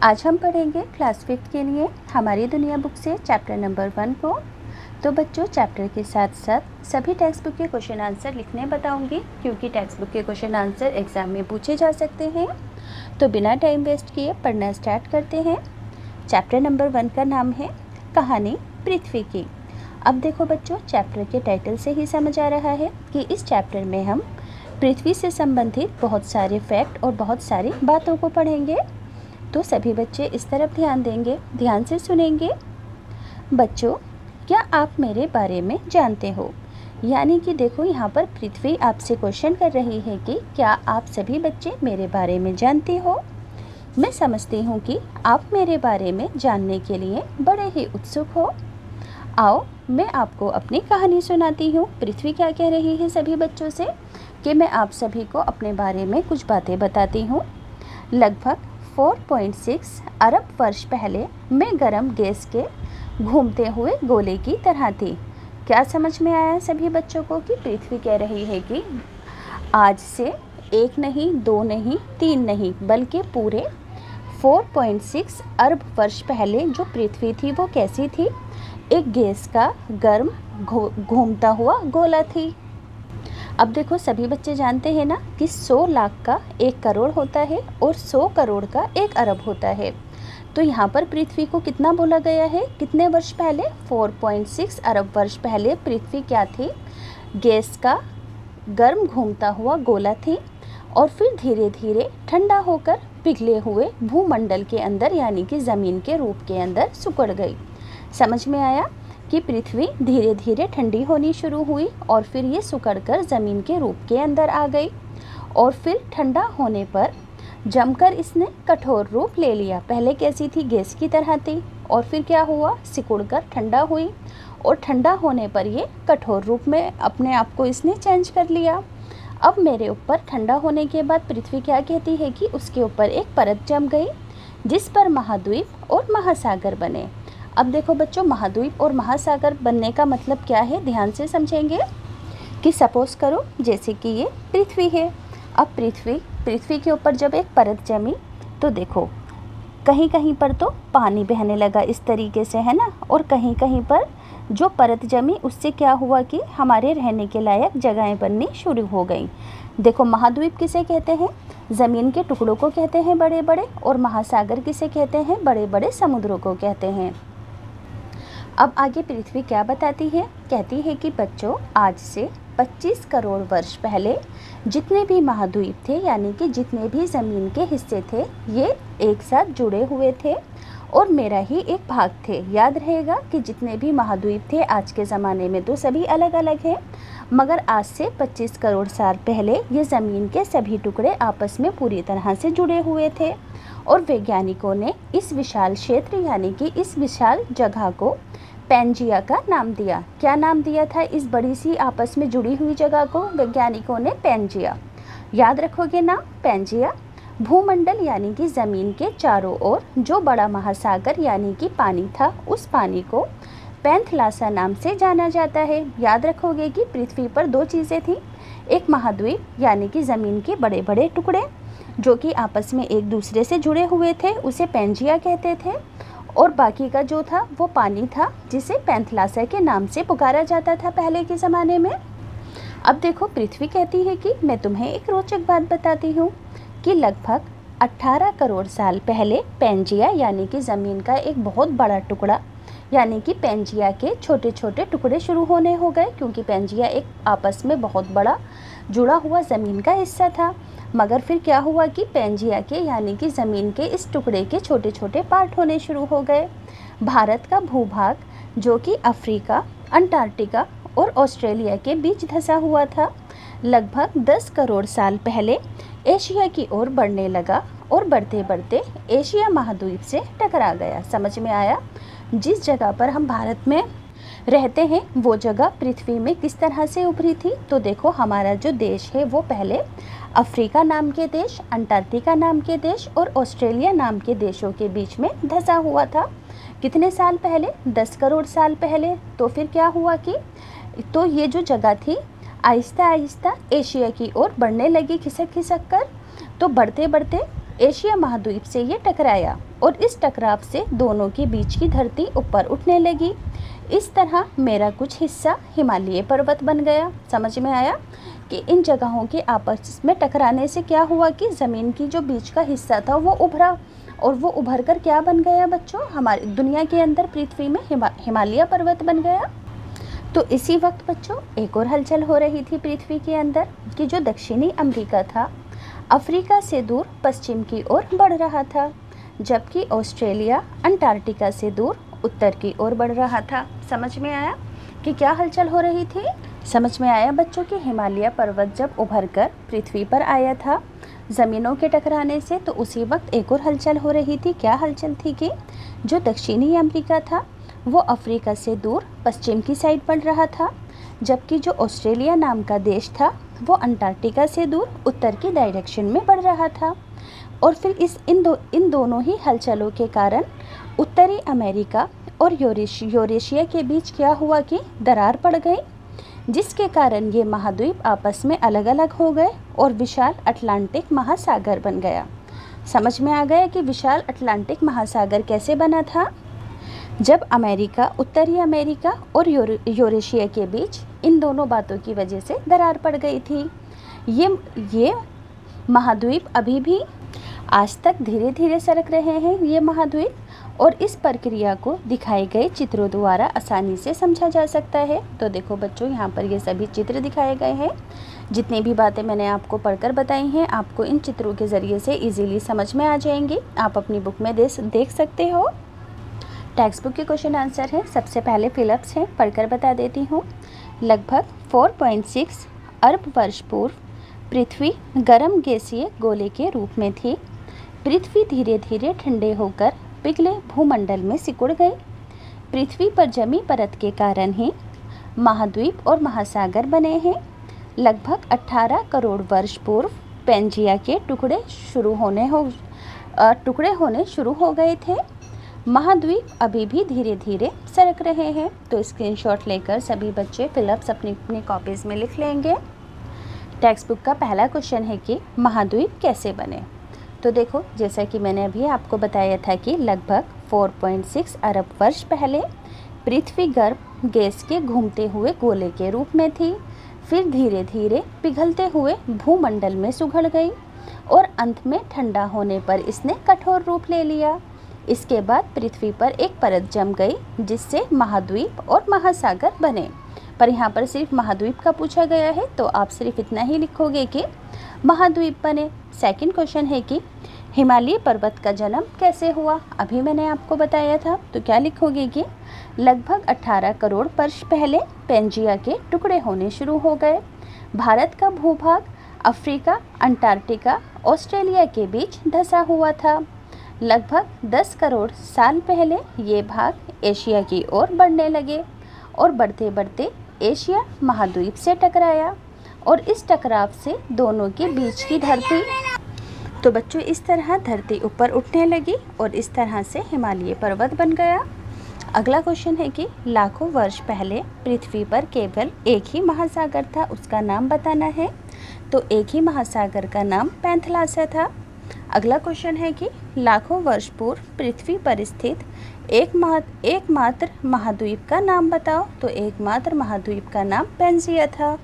आज हम पढ़ेंगे क्लास 5 के लिए हमारी दुनिया बुक से चैप्टर नंबर 1 को। तो बच्चों, चैप्टर के साथ साथ सभी टेक्स्ट बुक के क्वेश्चन आंसर लिखने बताऊंगी, क्योंकि टेक्स्ट बुक के क्वेश्चन आंसर एग्ज़ाम में पूछे जा सकते हैं। तो बिना टाइम वेस्ट किए पढ़ना स्टार्ट करते हैं। चैप्टर नंबर 1 का नाम है कहानी पृथ्वी की। अब देखो बच्चों, चैप्टर के टाइटल से ही समझ आ रहा है कि इस चैप्टर में हम पृथ्वी से संबंधित बहुत सारे फैक्ट और बहुत सारी बातों को पढ़ेंगे। तो सभी बच्चे इस तरफ ध्यान देंगे, ध्यान से सुनेंगे। बच्चों, क्या आप मेरे बारे में जानते हो? यानी कि देखो, यहाँ पर पृथ्वी आपसे क्वेश्चन कर रही है कि क्या आप सभी बच्चे मेरे बारे में जानते हो? मैं समझती हूँ कि आप मेरे बारे में जानने के लिए बड़े ही उत्सुक हो। आओ, मैं आपको अपनी कहानी सुनाती हूँ। पृथ्वी क्या कह रही है सभी बच्चों से कि मैं आप सभी को अपने बारे में कुछ बातें बताती हूँ। लगभग 4.6 अरब वर्ष पहले मैं गर्म गैस के घूमते हुए गोले की तरह थी। क्या समझ में आया सभी बच्चों को कि पृथ्वी कह रही है कि आज से 1 नहीं, 2 नहीं, 3 नहीं, बल्कि पूरे 4.6 अरब वर्ष पहले जो पृथ्वी थी वो कैसी थी? एक गैस का गर्म घूमता हुआ गोला थी। अब देखो, सभी बच्चे जानते हैं ना कि 100 लाख का 1 करोड़ होता है और 100 करोड़ का 1 अरब होता है। तो यहाँ पर पृथ्वी को कितना बोला गया है? कितने वर्ष पहले? 4.6 अरब वर्ष पहले पृथ्वी क्या थी? गैस का गर्म घूमता हुआ गोला थी, और फिर धीरे धीरे ठंडा होकर पिघले हुए भूमंडल के अंदर यानी कि ज़मीन के रूप के अंदर सिकुड़ गई। समझ में आया कि पृथ्वी धीरे धीरे ठंडी होनी शुरू हुई और फिर ये सिकुड़कर ज़मीन के रूप के अंदर आ गई, और फिर ठंडा होने पर जमकर इसने कठोर रूप ले लिया। पहले कैसी थी? गैस की तरह थी, और फिर क्या हुआ? सिकुड़कर ठंडा हुई, और ठंडा होने पर ये कठोर रूप में अपने आप को इसने चेंज कर लिया। अब मेरे ऊपर ठंडा होने के बाद पृथ्वी क्या कहती है कि उसके ऊपर एक परत जम गई, जिस पर महाद्वीप और महासागर बने। अब देखो बच्चों, महाद्वीप और महासागर बनने का मतलब क्या है? ध्यान से समझेंगे कि सपोज करो जैसे कि ये पृथ्वी है। अब पृथ्वी के ऊपर जब एक परत जमी तो देखो, कहीं कहीं पर तो पानी बहने लगा इस तरीके से, है ना, और कहीं कहीं पर जो परत जमी उससे क्या हुआ कि हमारे रहने के लायक जगहें बननी शुरू हो गई। देखो, महाद्वीप किसे कहते हैं? ज़मीन के टुकड़ों को कहते हैं बड़े बड़े, और महासागर किसे कहते हैं? बड़े बड़े समुद्रों को कहते हैं। अब आगे पृथ्वी क्या बताती है? कहती है कि बच्चों, आज से 25 करोड़ वर्ष पहले जितने भी महाद्वीप थे यानी कि जितने भी ज़मीन के हिस्से थे, ये एक साथ जुड़े हुए थे और मेरा ही एक भाग थे। याद रहेगा कि जितने भी महाद्वीप थे आज के ज़माने में तो सभी अलग अलग हैं, मगर आज से 25 करोड़ साल पहले ये ज़मीन के सभी टुकड़े आपस में पूरी तरह से जुड़े हुए थे, और वैज्ञानिकों ने इस विशाल क्षेत्र यानी कि इस विशाल जगह को पैंजिया का नाम दिया। क्या नाम दिया था इस बड़ी सी आपस में जुड़ी हुई जगह को? वैज्ञानिकों ने पैंजिया। याद रखोगे ना, पैंजिया। भूमंडल यानी कि ज़मीन के चारों ओर जो बड़ा महासागर यानी कि पानी था, उस पानी को पैंथलासा नाम से जाना जाता है। याद रखोगे कि पृथ्वी पर 2 चीज़ें थीं, एक महाद्वीप यानी कि ज़मीन के बड़े बड़े टुकड़े जो कि आपस में एक दूसरे से जुड़े हुए थे, उसे पैंजिया कहते थे, और बाकी का जो था वो पानी था, जिसे पैंथलासा के नाम से पुकारा जाता था पहले के ज़माने में। अब देखो, पृथ्वी कहती है कि मैं तुम्हें एक रोचक बात बताती हूँ कि लगभग 18 करोड़ साल पहले पैंजिया यानी कि ज़मीन का एक बहुत बड़ा टुकड़ा यानी कि पैंजिया के छोटे छोटे टुकड़े शुरू होने हो गए, क्योंकि पैंजिया एक आपस में बहुत बड़ा जुड़ा हुआ ज़मीन का हिस्सा था। मगर फिर क्या हुआ कि पैंजिया के यानी कि ज़मीन के इस टुकड़े के छोटे छोटे पार्ट होने शुरू हो गए। भारत का भूभाग जो कि अफ्रीका, अंटार्कटिका और ऑस्ट्रेलिया के बीच धंसा हुआ था, लगभग 10 करोड़ साल पहले एशिया की ओर बढ़ने लगा, और बढ़ते बढ़ते एशिया महाद्वीप से टकरा गया। समझ में आया? जिस जगह पर हम भारत में रहते हैं वो जगह पृथ्वी में किस तरह से उभरी थी। तो देखो, हमारा जो देश है वो पहले अफ्रीका नाम के देश, अंटार्कटिका नाम के देश और ऑस्ट्रेलिया नाम के देशों के बीच में धंसा हुआ था। कितने साल पहले? 10 करोड़ साल पहले। तो फिर क्या हुआ कि तो ये जो जगह थी आहिस्ता आहिस्ता एशिया की ओर बढ़ने लगी, खिसक खिसक कर। तो बढ़ते बढ़ते एशिया महाद्वीप से ये टकराया और इस टकराव से दोनों के बीच की धरती ऊपर उठने लगी। इस तरह मेरा कुछ हिस्सा हिमालय पर्वत बन गया। समझ में आया कि इन जगहों के आपस में टकराने से क्या हुआ कि ज़मीन की जो बीच का हिस्सा था वो उभरा, और वो उभर कर क्या बन गया बच्चों, हमारी दुनिया के अंदर पृथ्वी में हिमालय पर्वत बन गया। तो इसी वक्त बच्चों एक और हलचल हो रही थी पृथ्वी के अंदर कि जो दक्षिणी अमेरिका था अफ्रीका से दूर पश्चिम की ओर बढ़ रहा था, जबकि ऑस्ट्रेलिया अंटार्कटिका से दूर उत्तर की ओर बढ़ रहा था। समझ में आया कि क्या हलचल हो रही थी? समझ में आया बच्चों कि हिमालय पर्वत जब उभर कर पृथ्वी पर आया था ज़मीनों के टकराने से, तो उसी वक्त एक और हलचल हो रही थी। क्या हलचल थी कि जो दक्षिणी अमेरिका था वो अफ्रीका से दूर पश्चिम की साइड बढ़ रहा था, जबकि जो ऑस्ट्रेलिया नाम का देश था वो अंटार्कटिका से दूर उत्तर की डायरेक्शन में बढ़ रहा था। और फिर इन दोनों ही हलचलों के कारण उत्तरी अमेरिका और यूरेशिया के बीच क्या हुआ कि दरार पड़ गई, जिसके कारण ये महाद्वीप आपस में अलग अलग हो गए और विशाल अटलांटिक महासागर बन गया। समझ में आ गया कि विशाल अटलांटिक महासागर कैसे बना था? जब अमेरिका, उत्तरी अमेरिका और यूरेशिया के बीच इन दोनों बातों की वजह से दरार पड़ गई थी। ये महाद्वीप अभी भी आज तक धीरे धीरे सरक रहे हैं ये महाद्वीप, और इस प्रक्रिया को दिखाए गए चित्रों द्वारा आसानी से समझा जा सकता है। तो देखो बच्चों, यहाँ पर ये सभी चित्र दिखाए गए हैं। जितनी भी बातें मैंने आपको पढ़कर बताई हैं आपको इन चित्रों के ज़रिए से इजीली समझ में आ जाएंगी। आप अपनी बुक में देख सकते हो। टेक्स्ट बुक के क्वेश्चन आंसर हैं। सबसे पहले फिलअप्स हैं, पढ़कर बता देती हूँ। लगभग 4.6 अरब वर्ष पूर्व पृथ्वी गर्म गैसीय गोले के रूप में थी। पृथ्वी धीरे धीरे ठंडे होकर पिघले भूमंडल में सिकुड़ गई। पृथ्वी पर जमी परत के कारण ही महाद्वीप और महासागर बने हैं। लगभग 18 करोड़ वर्ष पूर्व पेंजिया के टुकड़े होने शुरू हो गए थे। महाद्वीप अभी भी धीरे धीरे सरक रहे हैं। तो स्क्रीनशॉट लेकर सभी बच्चे फिलअप्स अपनी कॉपीज़ में लिख लेंगे। टेक्स्ट बुक का पहला क्वेश्चन है कि महाद्वीप कैसे बने। तो देखो, जैसा कि मैंने अभी आपको बताया था कि लगभग 4.6 अरब वर्ष पहले पृथ्वी गर्म गैस के घूमते हुए गोले के रूप में थी, फिर धीरे धीरे पिघलते हुए भूमंडल में सुघड़ गई और अंत में ठंडा होने पर इसने कठोर रूप ले लिया। इसके बाद पृथ्वी पर एक परत जम गई जिससे महाद्वीप और महासागर बने। पर यहाँ पर सिर्फ महाद्वीप का पूछा गया है, तो आप सिर्फ इतना ही लिखोगे कि महाद्वीप बने। सेकंड क्वेश्चन है कि हिमालय पर्वत का जन्म कैसे हुआ। अभी मैंने आपको बताया था, तो क्या लिखोगे कि लगभग 18 करोड़ वर्ष पहले पेंजिया के टुकड़े होने शुरू हो गए। भारत का भूभाग अफ्रीका, अंटार्कटिका, ऑस्ट्रेलिया के बीच धंसा हुआ था। लगभग 10 करोड़ साल पहले ये भाग एशिया की ओर बढ़ने लगे और बढ़ते बढ़ते एशिया महाद्वीप से टकराया और इस टकराव से दोनों के बीच की धरती, तो बच्चों इस तरह धरती ऊपर उठने लगी और इस तरह से हिमालय पर्वत बन गया। अगला क्वेश्चन है कि लाखों वर्ष पहले पृथ्वी पर केवल एक ही महासागर था, उसका नाम बताना है। तो एक ही महासागर का नाम पैंथलासा था। अगला क्वेश्चन है कि लाखों वर्ष पूर्व पृथ्वी पर स्थित एकमात्र महाद्वीप का नाम बताओ। तो एकमात्र महाद्वीप का नाम पेंजिया था।